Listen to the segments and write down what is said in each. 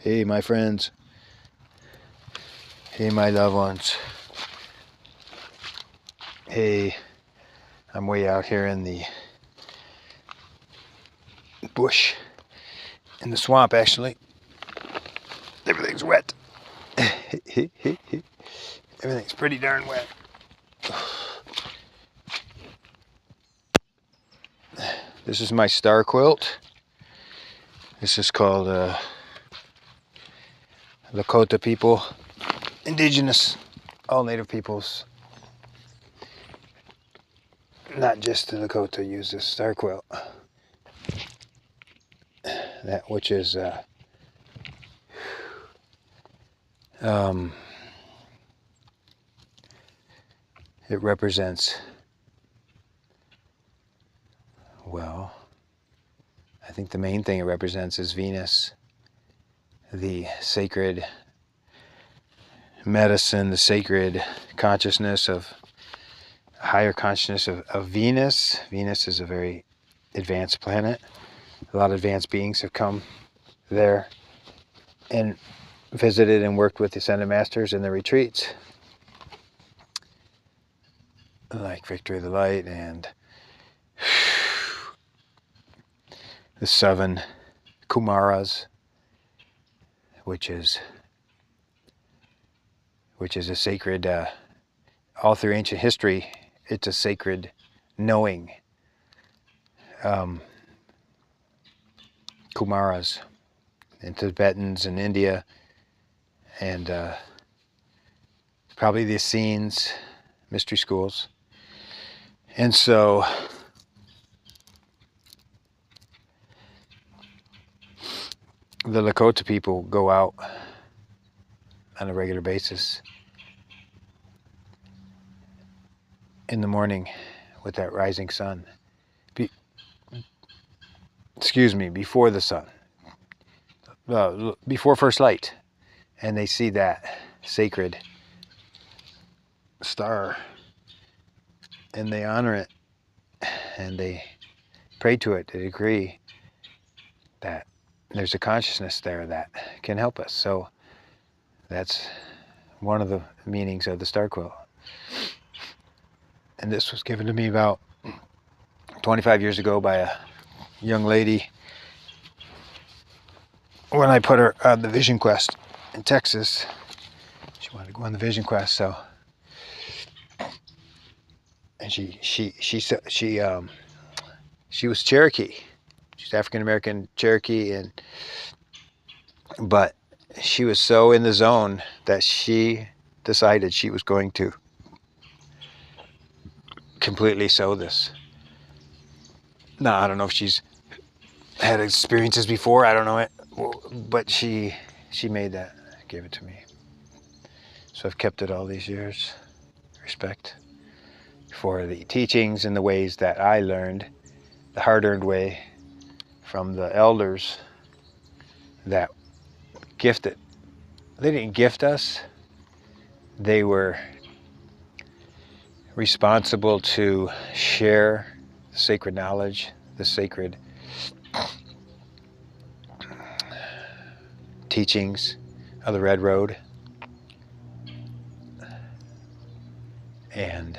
Hey, my friends. Hey, my loved ones. Hey, I'm way out here in the bush, in the swamp, actually. Everything's wet. Everything's pretty darn wet. This is my star quilt. This is called Lakota people, indigenous, all native peoples. Not just the Lakota use this star quilt. That which is it represents, well, I think the main thing it represents is Venus, the sacred medicine, the sacred consciousness of higher consciousness of Venus. Venus is a very advanced planet. A lot of advanced beings have come there and visited and worked with the Ascended Masters in the retreats, like Victory of the Light and the 7 Kumaras, which is a sacred, all through ancient history, it's a sacred knowing. Kumaras and Tibetans in India, and probably the Essenes, mystery schools. And so the Lakota people go out on a regular basis in the morning with that rising sun. Before the sun, before first light, and they see that sacred star and they honor it and they pray to it to agree that there's a consciousness there that can help us. So that's one of the meanings of the star quilt. And this was given to me about 25 years ago by a young lady when I put her on the Vision Quest in Texas. She wanted to go on the Vision Quest, so and she was Cherokee. She's African American Cherokee, but she was so in the zone that she decided she was going to completely sow this. Now, I don't know if she's had experiences before, I don't know it, but she made that, gave it to me. So I've kept it all these years. Respect for the teachings and the ways that I learned, the hard-earned way from the elders that gifted. They didn't gift us. They were responsible to share the sacred knowledge, the sacred teachings of the Red Road. And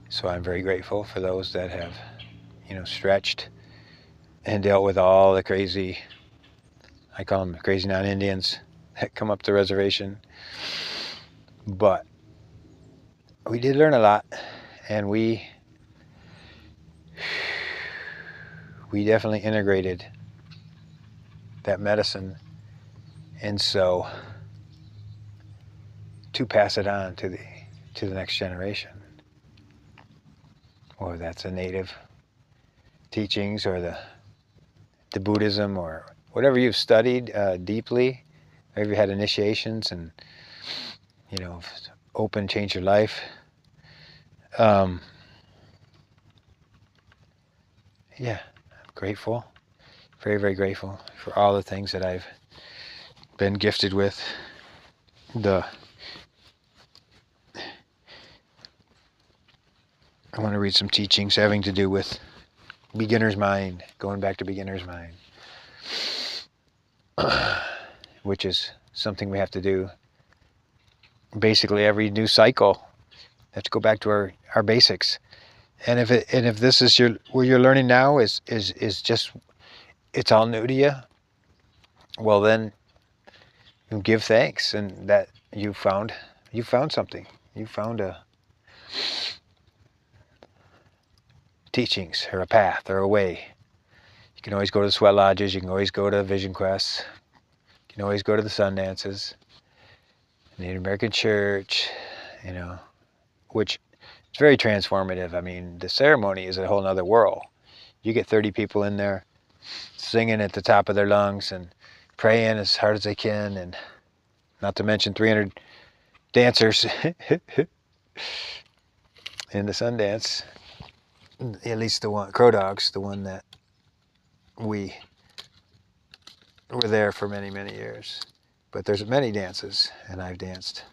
so I'm very grateful for those that have, stretched and dealt with all the crazy, I call them crazy non-Indians that come up the reservation. But we did learn a lot, and we definitely integrated that medicine, and so to pass it on to the next generation, or that's a native teachings or the Buddhism or whatever you've studied deeply, or you had initiations and open, change your life. Yeah, I'm grateful, very, very grateful for all the things that I've been gifted with. I want to read some teachings having to do with beginner's mind, going back to beginner's mind. which is something we have to do basically every new cycle. Let's go back to our basics. And if this is what you're learning now is just, it's all new to you, well then you give thanks, and that you found something. You found a teachings or a path or a way. You can always go to the sweat lodges, you can always go to Vision Quests, you can always go to the sun dances, Native American church, which is very transformative. I mean, the ceremony is a whole other world. You get 30 people in there singing at the top of their lungs and praying as hard as they can, and not to mention 300 dancers in the sun dance. At least the one, Crow Dogs, the one that we were there for many, many years. But there's many dances, and I've danced,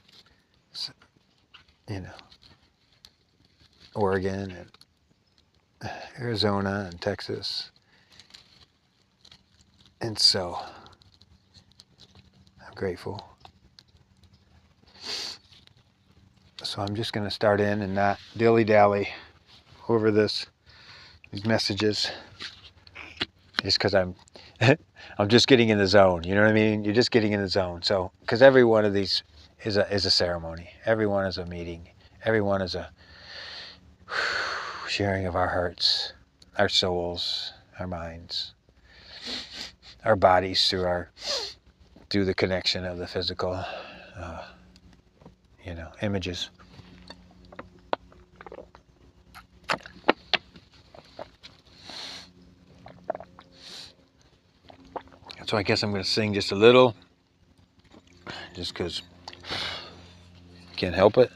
Oregon and Arizona and Texas. And so I'm grateful. So I'm just going to start in and not dilly-dally over these messages, just because I'm just getting in the zone. You know what I mean? You're just getting in the zone. So, because every one of these is a ceremony. Every one is a meeting. Every one is a sharing of our hearts, our souls, our minds, our bodies through the connection of the physical, images. So I guess I'm going to sing just a little, just because I can't help it.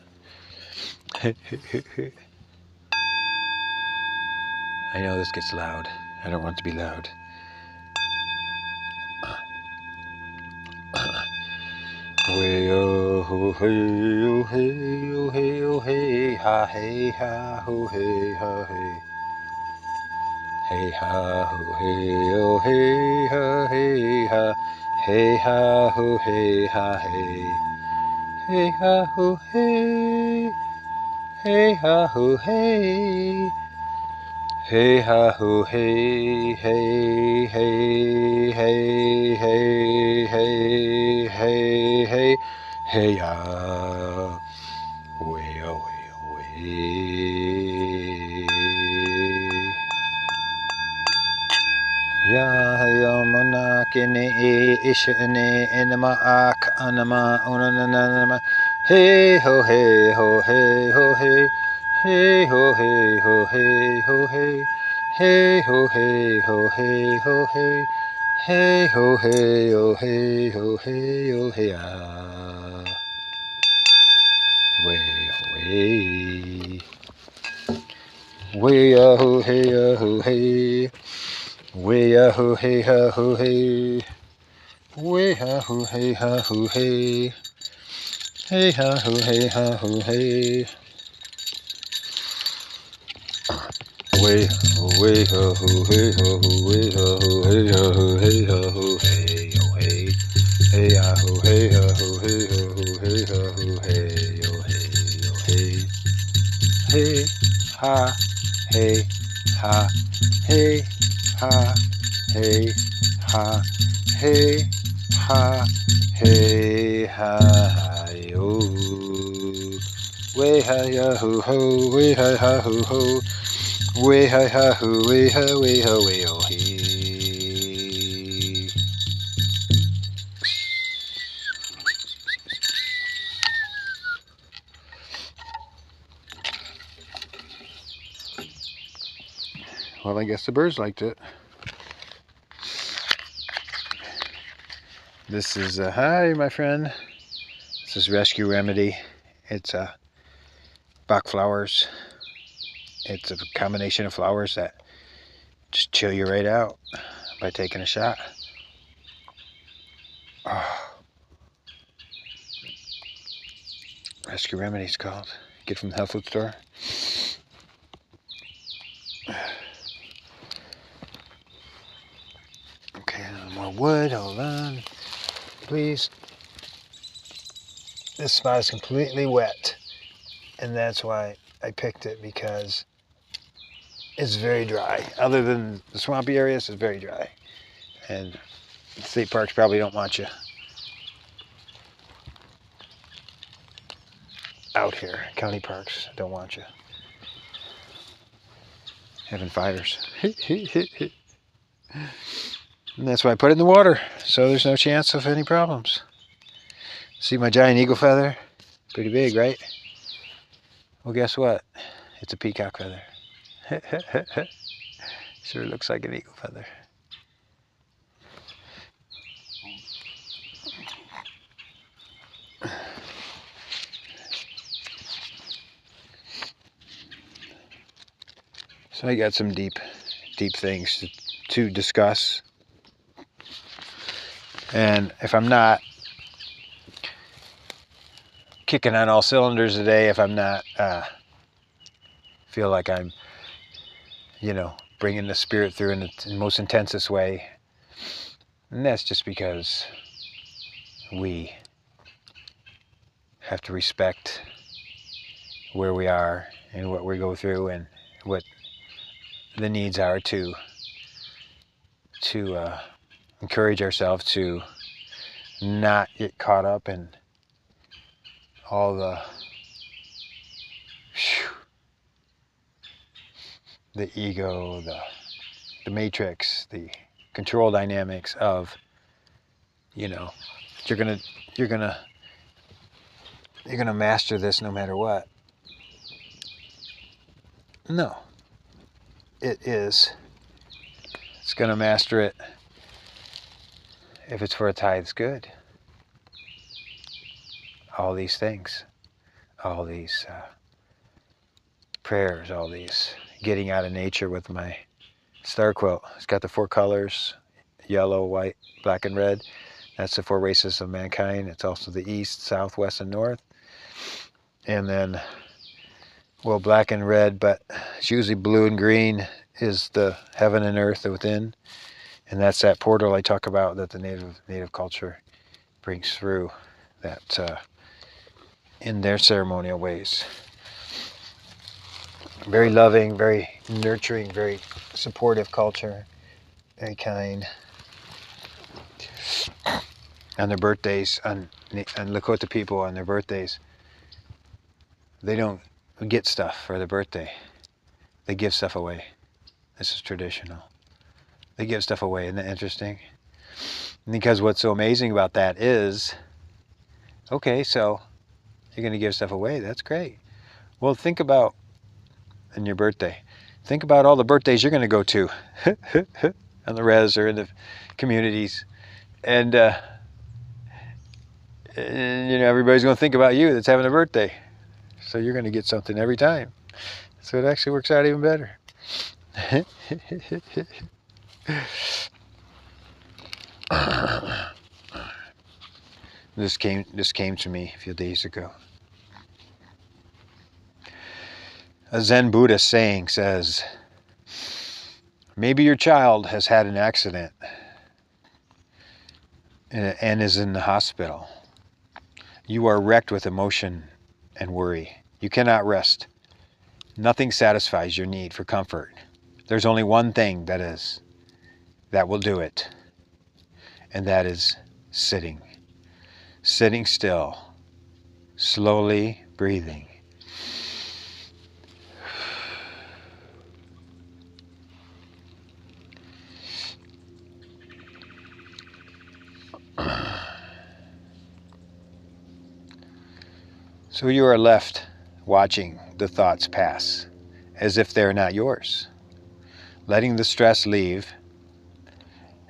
I know this gets loud. I don't want it to be loud. Way oh ho hey oh hey oh hey oh hey ha hey ha ho hey ha hey. Hey ha ho hey oh hey ha hey ha hey ha ho hey ha hey. Hey ha ho hey. Hey ha ho hey. Hey ha ho hey hey hey hey hey hey hey hey hey ya way away ya yamana kene ishane enama ak anama onanama hey ho hey ho hey ho hey hey ho hey ho hey ho hey hey ho hey ho hey ho hey hey ho hey oh hey ho hey oh hey ah way way ho hey ho hey way ho hey ho hey way ho hey ho hey hey ho hey ho hey way ho hey ho way ho hey ho hey ho hey oh hey hey ho hey ho hey ho hey ho hey oh hey hey ha hey ha hey ha hey ha hey ha hey ha yo way ha ho way ha ho way ha ho way ha way oh hey. Well, I guess the birds liked it. This is hi, my friend. This is Rescue Remedy. It's Bach flowers. It's a combination of flowers that just chill you right out by taking a shot. Oh. Rescue Remedy is called. Get from the health food store. Okay, a little more wood. Hold on, please. This spot is completely wet, and that's why I picked it, because it's very dry. Other than the swampy areas, it's very dry. And state parks probably don't want you out here. County parks don't want you having fires. And that's why I put it in the water, so there's no chance of any problems. See my giant eagle feather? Pretty big, right? Well, guess what? It's a peacock feather. Sure looks like an eagle feather. So I got some deep things to discuss. And if I'm not kicking on all cylinders today, if I'm not feel like I'm, bringing the spirit through in the most intensest way, and that's just because we have to respect where we are and what we go through and what the needs are to encourage ourselves to not get caught up in all the ego, the matrix, the control dynamics of, you're gonna master this no matter what. No. It's gonna master it if it's for a tithe's good. All these things, all these prayers, all these getting out of nature with my star quilt. It's got the 4 colors: yellow, white, black, and red. That's the 4 races of mankind. It's also the east, south, west, and north. And then, well, black and red, but it's usually blue and green is the heaven and earth within. And that's that portal I talk about that the native culture brings through, that in their ceremonial ways. Very loving, very nurturing, very supportive culture, very kind. On their birthdays, on Lakota people on their birthdays, they don't get stuff for their birthday. They give stuff away. This is traditional. They give stuff away. Isn't that interesting? Because what's so amazing about that is, okay, so you're going to give stuff away. That's great. Well, think about on your birthday. Think about all the birthdays you're going to go to on the res or in the communities. And everybody's going to think about you that's having a birthday. So you're going to get something every time. So it actually works out even better. This came to me a few days ago. A Zen Buddhist saying says, maybe your child has had an accident and is in the hospital. You are wrecked with emotion and worry. You cannot rest. Nothing satisfies your need for comfort. There's only one thing that will do it, and that is sitting. Sitting still, slowly breathing. So you are left watching the thoughts pass as if they're not yours, letting the stress leave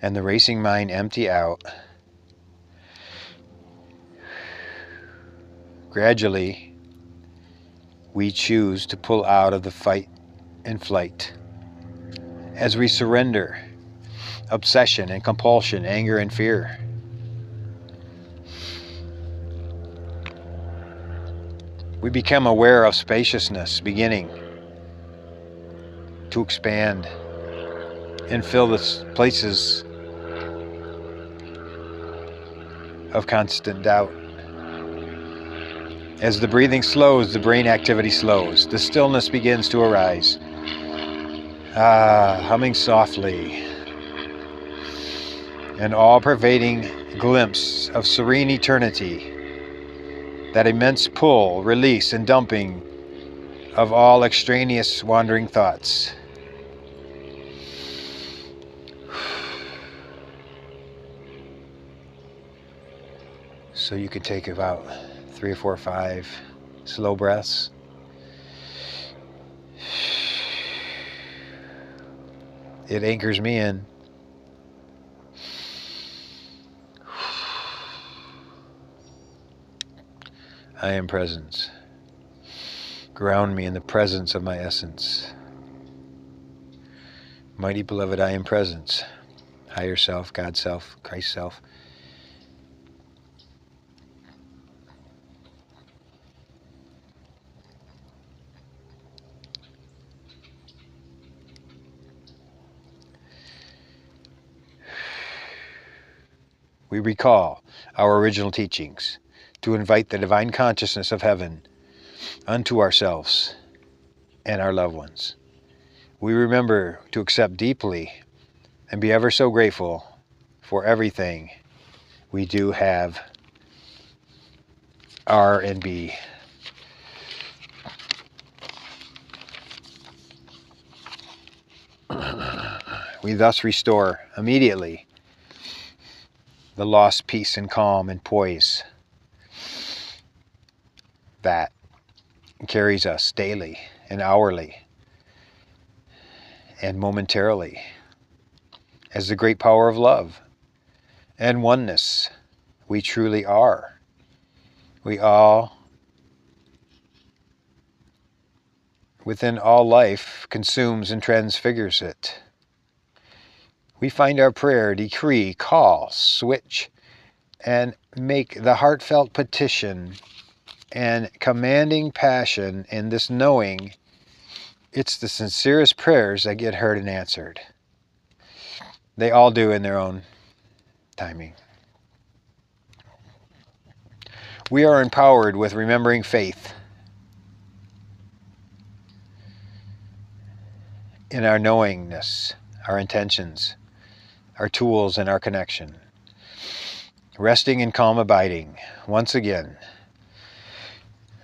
and the racing mind empty out. Gradually, we choose to pull out of the fight and flight as we surrender obsession and compulsion, anger and fear. We become aware of spaciousness beginning to expand and fill the places of constant doubt. As the breathing slows, the brain activity slows. The stillness begins to arise. Humming softly. An all-pervading glimpse of serene eternity. That immense pull, release, and dumping of all extraneous wandering thoughts. So you can take about 3 or 4 or 5 slow breaths. It anchors me in. I am presence. Ground me in the presence of my essence. Mighty beloved, I am presence. Higher self, God self, Christ self. We recall our original teachings to invite the divine consciousness of heaven unto ourselves and our loved ones. We remember to accept deeply and be ever so grateful for everything we do have, are, and be. We thus restore immediately the lost peace and calm and poise that carries us daily and hourly and momentarily as the great power of love and oneness we truly are. We all, within all life, consumes and transfigures it. We find our prayer, decree, call, switch, and make the heartfelt petition and commanding passion in this knowing it's the sincerest prayers that get heard and answered. They all do in their own timing. We are empowered with remembering faith in our knowingness, our intentions, our tools, and our connection. Resting in calm abiding. Once again,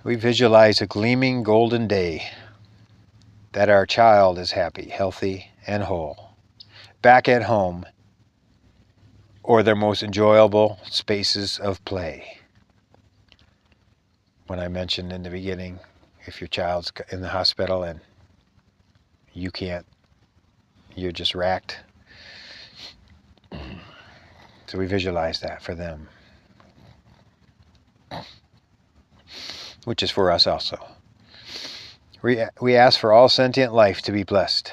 we visualize a gleaming golden day that our child is happy, healthy, and whole, back at home or their most enjoyable spaces of play. When I mentioned in the beginning, if your child's in the hospital and you can't, you're just racked. So we visualize that for them, which is for us also. We ask for all sentient life to be blessed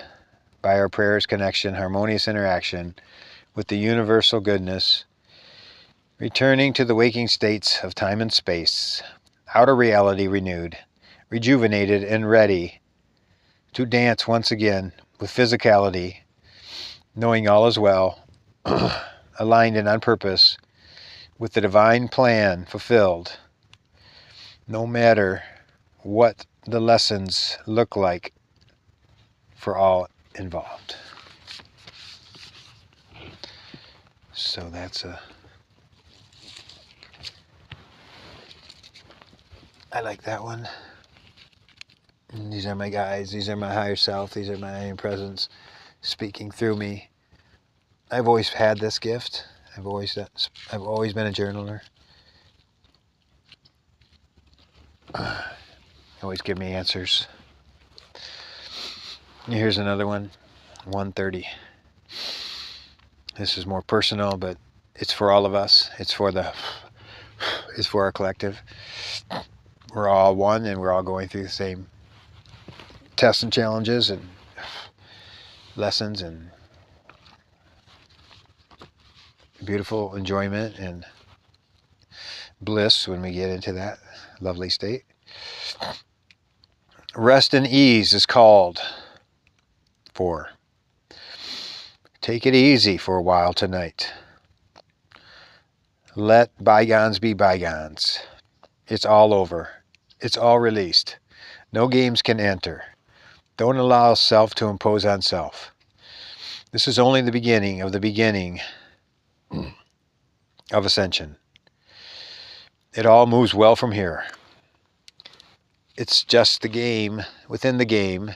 by our prayers, connection, harmonious interaction with the universal goodness, returning to the waking states of time and space, outer reality renewed, rejuvenated, and ready to dance once again with physicality, knowing all is well, aligned and on purpose with the divine plan fulfilled, no matter what the lessons look like for all involved. So I like that one. And these are my guides, these are my higher self, these are my I am presence speaking through me. I've always had this gift. I've always been a journaler. Always give me answers. Here's another one, 130. This is more personal, but it's for all of us. It's for our collective. We're all one, and we're all going through the same tests and challenges and lessons and beautiful enjoyment and bliss when we get into that lovely state. Rest and ease is called for. Take it easy for a while tonight. Let bygones be bygones. It's all over. It's all released. No games can enter. Don't allow self to impose on self. This is only the beginning of ascension. It all moves well from here. It's just the game within the game,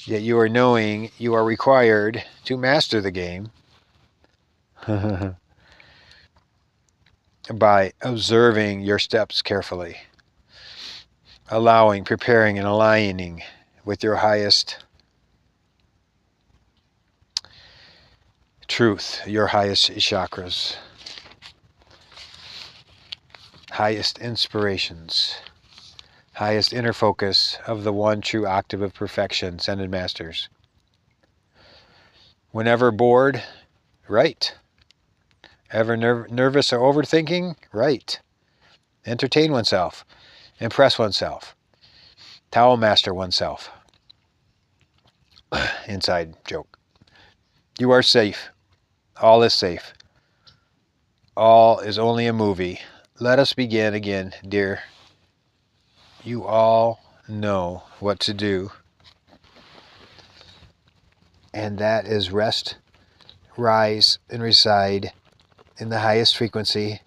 yet you are knowing you are required to master the game by observing your steps carefully, allowing, preparing, and aligning with your highest truth, your highest chakras, highest inspirations, highest inner focus of the one true octave of perfection, Ascended Masters. Whenever bored, write. Ever nervous or overthinking, write. Entertain oneself. Impress oneself. Towel master oneself. Inside joke. You are safe. All is safe. All is only a movie. Let us begin again, dear. You all know what to do. And that is rest, rise, and reside in the highest frequency.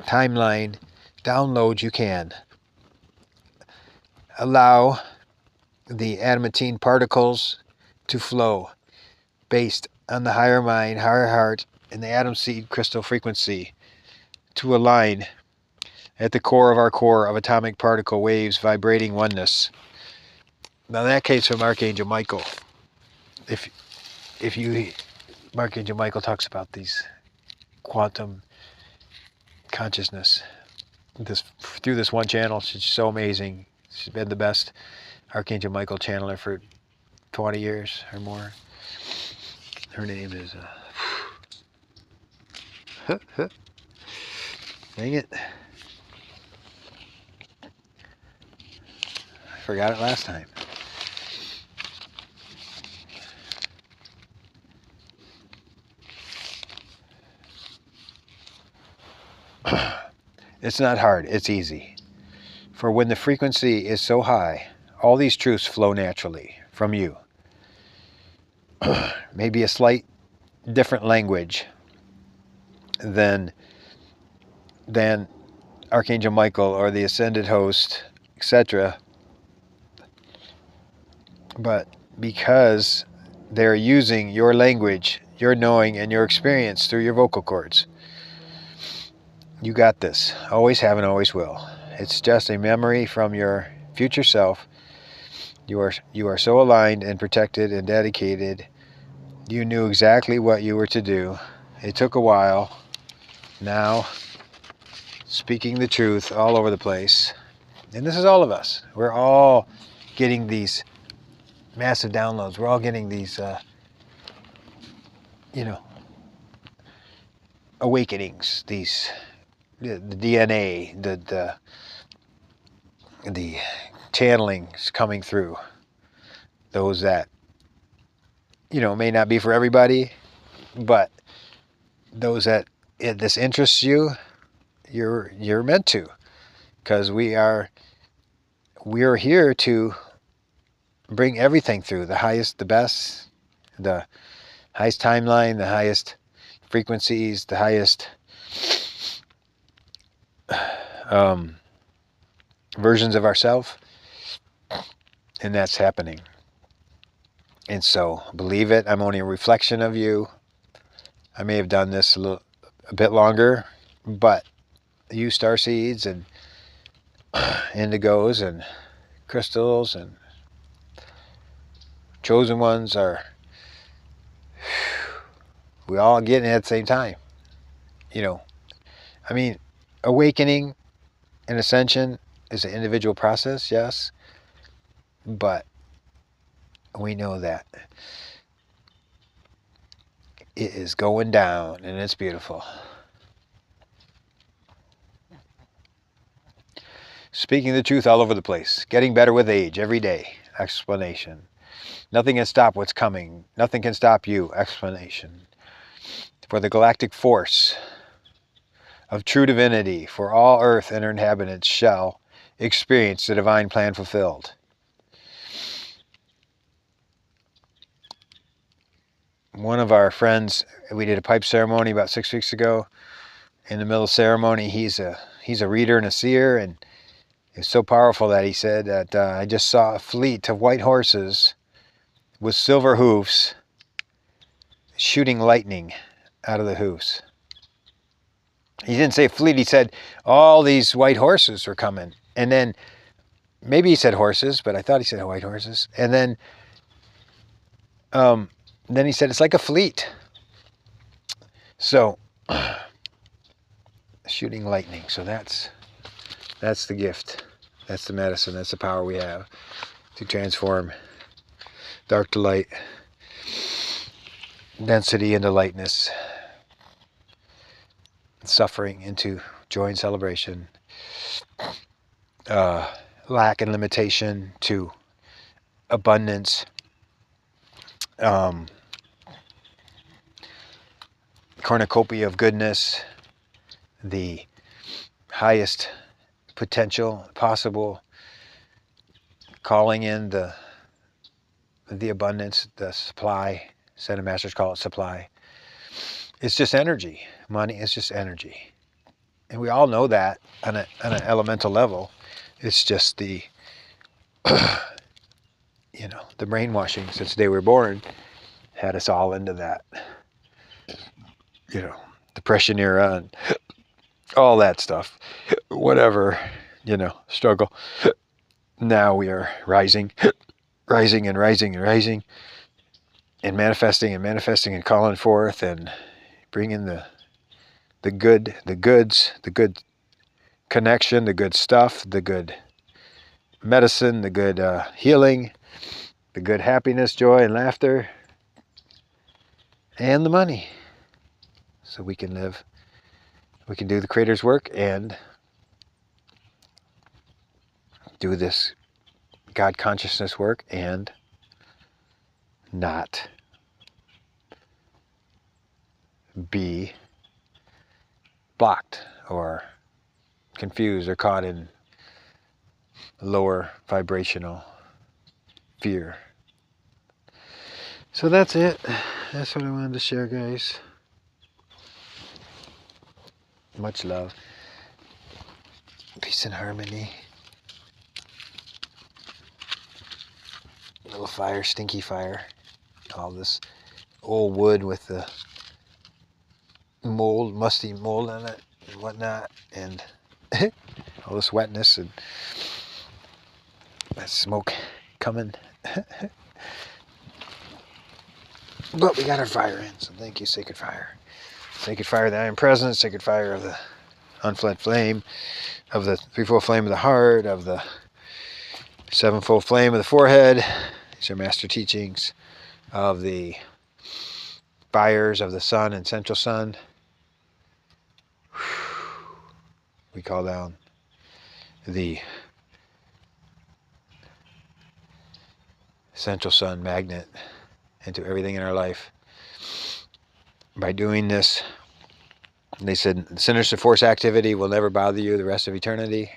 Timeline, download you can. Allow the adamantine particles to flow based on the higher mind, higher heart, and the atom seed crystal frequency to align at the core of atomic particle waves vibrating oneness. Now that came from Archangel Michael. Archangel Michael talks about these quantum consciousness. Through this one channel, she's so amazing. She's been the best Archangel Michael channeler for 20 years or more. Her name is dang it. I forgot it last time. It's not hard, it's easy. For when the frequency is so high, all these truths flow naturally from you. Maybe a slight different language than Archangel Michael or the Ascended Host, etc. But because they're using your language, your knowing, and your experience through your vocal cords, you got this. Always have and always will. It's just a memory from your future self. You are so aligned and protected and dedicated. You knew exactly what you were to do. It took a while. Now, speaking the truth all over the place. And this is all of us. We're all getting these massive downloads. We're all getting these, awakenings. These, the DNA, the channelings coming through. Those that, may not be for everybody, but those that this interests you, you're meant to, because we're here to bring everything through, the highest, the best, the highest timeline, the highest frequencies, the highest versions of ourselves, and that's happening. And so, believe it, I'm only a reflection of you. I may have done this a bit longer, but you starseeds and indigos and crystals and chosen ones we all getting it at the same time. Awakening and ascension is an individual process, yes, but we know that it is going down and it's beautiful. Speaking the truth all over the place. Getting better with age every day. Explanation. Nothing can stop what's coming. Nothing can stop you. Explanation. For the galactic force of true divinity, for all earth and her inhabitants shall experience the divine plan fulfilled. One of our friends, we did a pipe ceremony about 6 weeks ago. In the middle of the ceremony, he's a reader and a seer, and it's so powerful that he said that I just saw a fleet of white horses with silver hoofs shooting lightning out of the hoofs. He didn't say fleet, he said all these white horses are coming. And then, maybe he said horses, but I thought he said white horses. And then he said it's like a fleet. So, shooting lightning. So that's the gift. That's the medicine. That's the power we have to transform dark to light, density into lightness, suffering into joy and celebration, lack and limitation to abundance, cornucopia of goodness, the highest potential possible, calling in the abundance, the supply. Zen masters call it supply. It's just energy. Money is just energy. And we all know that on an elemental level. It's just the, the brainwashing since the day we were born had us all into that, Depression era and all that stuff. Whatever, struggle. Now we are rising and rising and rising and manifesting and calling forth and bringing the good, the goods, the good connection, the good stuff, the good medicine, the good healing, the good happiness, joy, and laughter, and the money. So we can live, we can do the Creator's work and do this God consciousness work and not be blocked or confused or caught in lower vibrational fear. So that's it. That's what I wanted to share, guys. Much love. Peace and harmony. Little fire, stinky fire. All this old wood with the mold, musty mold on it and whatnot, and all this wetness and that smoke coming. But we got our fire in, so thank you, Sacred Fire. Sacred Fire of the I Am Present, Sacred Fire of the Unfled Flame, of the Threefold Flame of the Heart, of the Sevenfold Flame of the Forehead. These are master teachings of the fires of the Sun and Central Sun. We call down the Central Sun magnet into everything in our life. By doing this, they said, sinister force activity will never bother you the rest of eternity.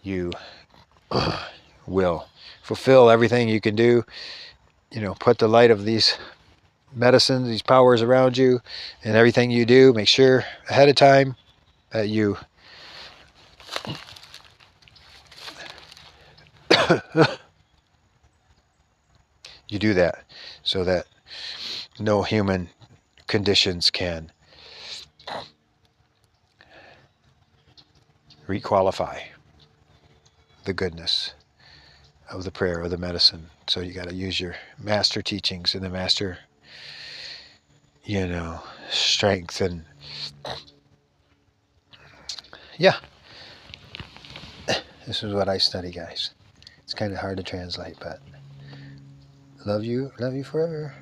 You will fulfill everything you can do. Put the light of these medicines, these powers around you, and everything you do, make sure ahead of time that you you do that so that no human conditions can requalify the goodness of the prayer or the medicine. So you got to use your master teachings and the master, strength. And yeah, this is what I study, guys. It's kind of hard to translate, but love you forever.